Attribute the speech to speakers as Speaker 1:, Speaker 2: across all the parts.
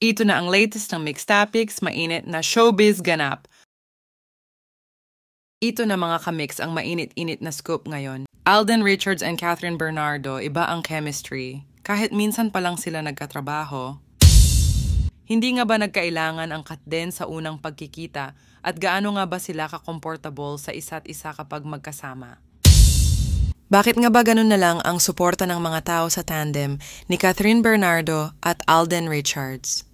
Speaker 1: Ito na ang latest ng Mix Topics, mainit na showbiz ganap. Ito na mga kamix ang mainit-init na scoop ngayon. Alden Richards and Catherine Bernardo, iba ang chemistry. Kahit minsan pa lang sila nagkatrabaho. Hindi nga ba nagkailangan ang Katden sa unang pagkikita at gaano nga ba sila ka-comfortable sa isa't isa kapag magkasama? Bakit nga ba ganun na lang ang suporta ng mga tao sa tandem ni Catherine Bernardo at Alden Richards?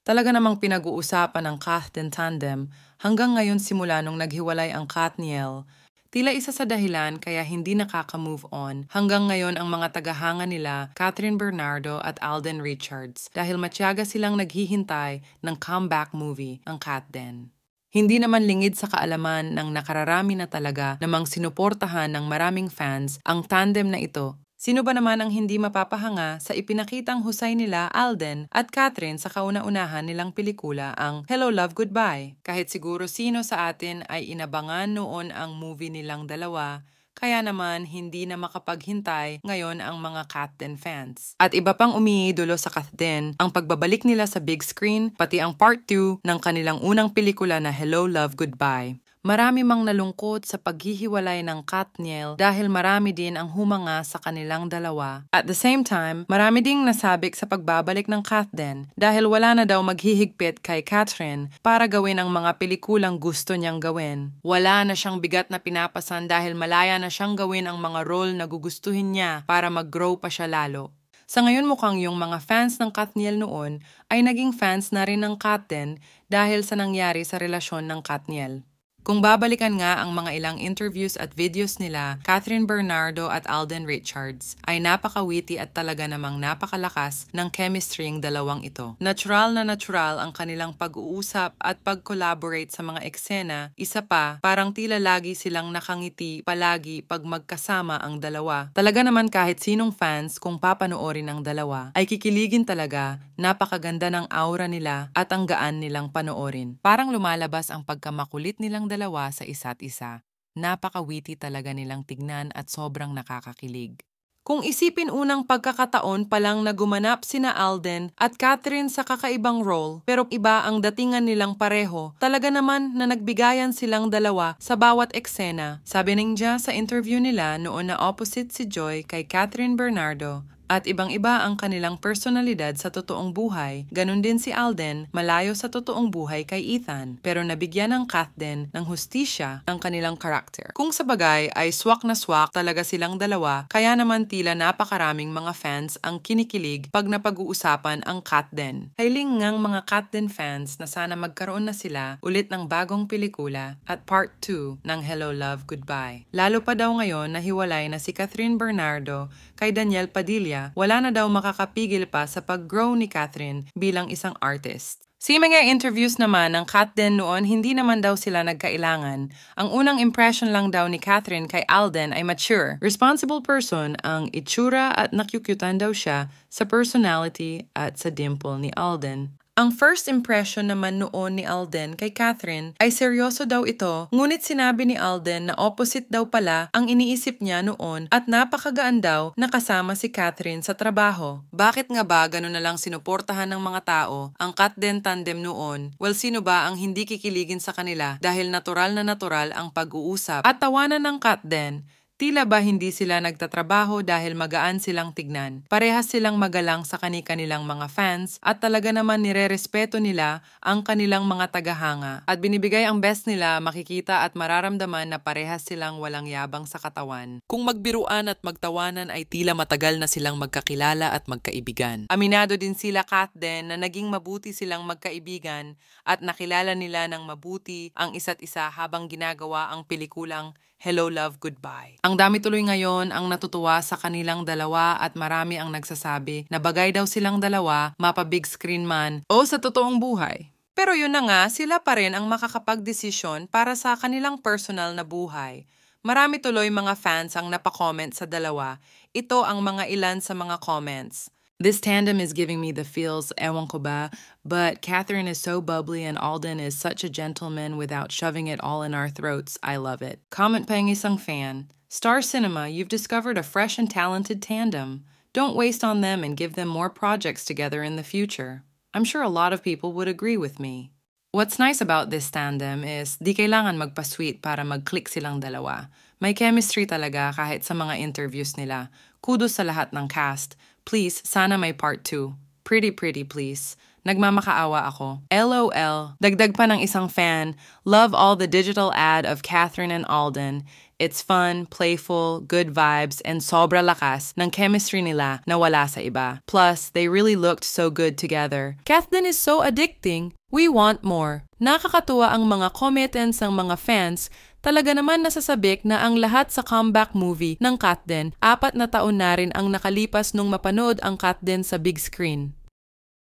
Speaker 1: Talaga namang pinag-uusapan ng Katden tandem hanggang ngayon simula nung naghiwalay ang Katniel. Tila isa sa dahilan kaya hindi nakaka-move on hanggang ngayon ang mga tagahanga nila Catherine Bernardo at Alden Richards dahil matyaga silang naghihintay ng comeback movie ang Katden. Hindi naman lingid sa kaalaman ng nakararami na talaga namang sinuportahan ng maraming fans ang tandem na ito. Sino ba naman ang hindi mapapahanga sa ipinakitang husay nila Alden at Catherine sa kauna-unahan nilang pelikula ang Hello Love Goodbye? Kahit siguro sino sa atin ay inabangan noon ang movie nilang dalawa, kaya naman hindi na makapaghintay ngayon ang mga Katden fans. At iba pang umiidolo sa Katden ang pagbabalik nila sa big screen pati ang part 2 ng kanilang unang pelikula na Hello Love Goodbye. Marami mang nalungkot sa paghihiwalay ng Katniel dahil marami din ang humanga sa kanilang dalawa. At the same time, marami ding nasabik sa pagbabalik ng Katden dahil wala na daw maghihigpit kay Catherine para gawin ang mga pelikulang gusto niyang gawin. Wala na siyang bigat na pinapasan dahil malaya na siyang gawin ang mga role na gugustuhin niya para mag-grow pa siya lalo. Sa ngayon mukhang yung mga fans ng Katniel noon ay naging fans na rin ng Katden dahil sa nangyari sa relasyon ng Katniel. Kung babalikan nga ang mga ilang interviews at videos nila, Catherine Bernardo at Alden Richards ay napaka-witty at talaga namang napakalakas ng chemistry ng dalawang ito. Natural na natural ang kanilang pag-uusap at pag-collaborate sa mga eksena. Isa pa, parang tila lagi silang nakangiti palagi pag magkasama ang dalawa. Talaga naman kahit sinong fans kung papanoorin ang dalawa, ay kikiligin talaga, napakaganda ng aura nila at ang gaan nilang panoorin. Parang lumalabas ang pagkamakulit nilang dalawa sa isa't isa. Napaka-witty talaga nilang tignan at sobrang nakakakilig. Kung isipin unang pagkakataon pa lang na gumanap sina Alden at Catherine sa kakaibang role pero iba ang datingan nilang pareho, talaga naman na nagbigayan silang dalawa sa bawat eksena. Sabi ng Ninja sa interview nila noon na opposite si Joy kay Catherine Bernardo, at ibang-iba ang kanilang personalidad sa totoong buhay. Ganon din si Alden, malayo sa totoong buhay kay Ethan, pero nabigyan ng Katden ng hustisya ang kanilang karakter. Kung sa bagay ay swak na swak talaga silang dalawa, kaya naman tila napakaraming mga fans ang kinikilig pag napag-uusapan ang Katden. Hiling ngang mga Katden fans na sana magkaroon na sila ulit ng bagong pelikula at part 2 ng Hello Love Goodbye. Lalo pa daw ngayon na hiwalay na si Catherine Bernardo kay Daniel Padilla, wala na daw makakapigil pa sa pag-grow ni Catherine bilang isang artist. Sa mga interviews naman ng Katden noon, hindi naman daw sila nagkailangan. Ang unang impression lang daw ni Catherine kay Alden ay mature, responsible person ang itsura at nakyukyutan daw siya sa personality at sa dimple ni Alden. Ang first impression naman noon ni Alden kay Catherine ay seryoso daw ito, ngunit sinabi ni Alden na opposite daw pala ang iniisip niya noon at napakagaan daw na kasama si Catherine sa trabaho. Bakit nga ba ganun na lang sinuportahan ng mga tao ang Katden tandem noon? Well, sino ba ang hindi kikiligin sa kanila dahil natural na natural ang pag-uusap at tawanan ng Katden? Tila ba hindi sila nagtatrabaho dahil magaan silang tignan. Parehas silang magalang sa kani-kanilang mga fans at talaga naman nirerespeto nila ang kanilang mga tagahanga. At binibigay ang best nila, makikita at mararamdaman na parehas silang walang yabang sa katawan. Kung magbiruan at magtawanan ay tila matagal na silang magkakilala at magkaibigan. Aminado din sila Katden na naging mabuti silang magkaibigan at nakilala nila ng mabuti ang isa't isa habang ginagawa ang pelikulang Hello Love Goodbye. Ang dami tuloy ngayon ang natutuwa sa kanilang dalawa at marami ang nagsasabi na bagay daw silang dalawa, mapa big screen man o sa totoong buhay. Pero yun na nga, sila pa rin ang makakapagdesisyon para sa kanilang personal na buhay. Marami tuloy mga fans ang napakomment sa dalawa. Ito ang mga ilan sa mga comments. This tandem is giving me the feels, ewan ko ba, but Catherine is so bubbly and Alden is such a gentleman without shoving it all in our throats. I love it. Comment pa yung isang fan. Star Cinema, you've discovered a fresh and talented tandem. Don't waste on them and give them more projects together in the future. I'm sure a lot of people would agree with me. What's nice about this tandem is di kailangan magpa-sweet para mag-click silang dalawa. May chemistry talaga kahit sa mga interviews nila. Kudos sa lahat ng cast. Please, sana may part 2. Pretty please. Nagmamakaawa ako. LOL. Dagdag pa ng isang fan, love all the digital ad of Catherine and Alden. It's fun, playful, good vibes, and sobra lakas ng chemistry nila na wala sa iba. Plus, they really looked so good together. Catherine is so addicting. We want more. Nakakatuwa ang mga comments ng mga fans. Talaga naman nasasabik na ang lahat sa comeback movie ng Katden, 4 na taon na rin ang nakalipas nung mapanood ang Katden sa big screen.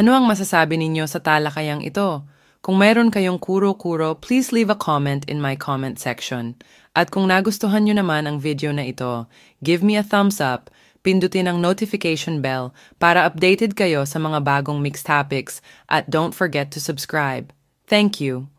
Speaker 1: Ano ang masasabi ninyo sa talakayang ito? Kung mayroon kayong kuro-kuro, please leave a comment in my comment section. At kung nagustuhan nyo naman ang video na ito, give me a thumbs up, pindutin ang notification bell para updated kayo sa mga bagong mixed topics at don't forget to subscribe. Thank you!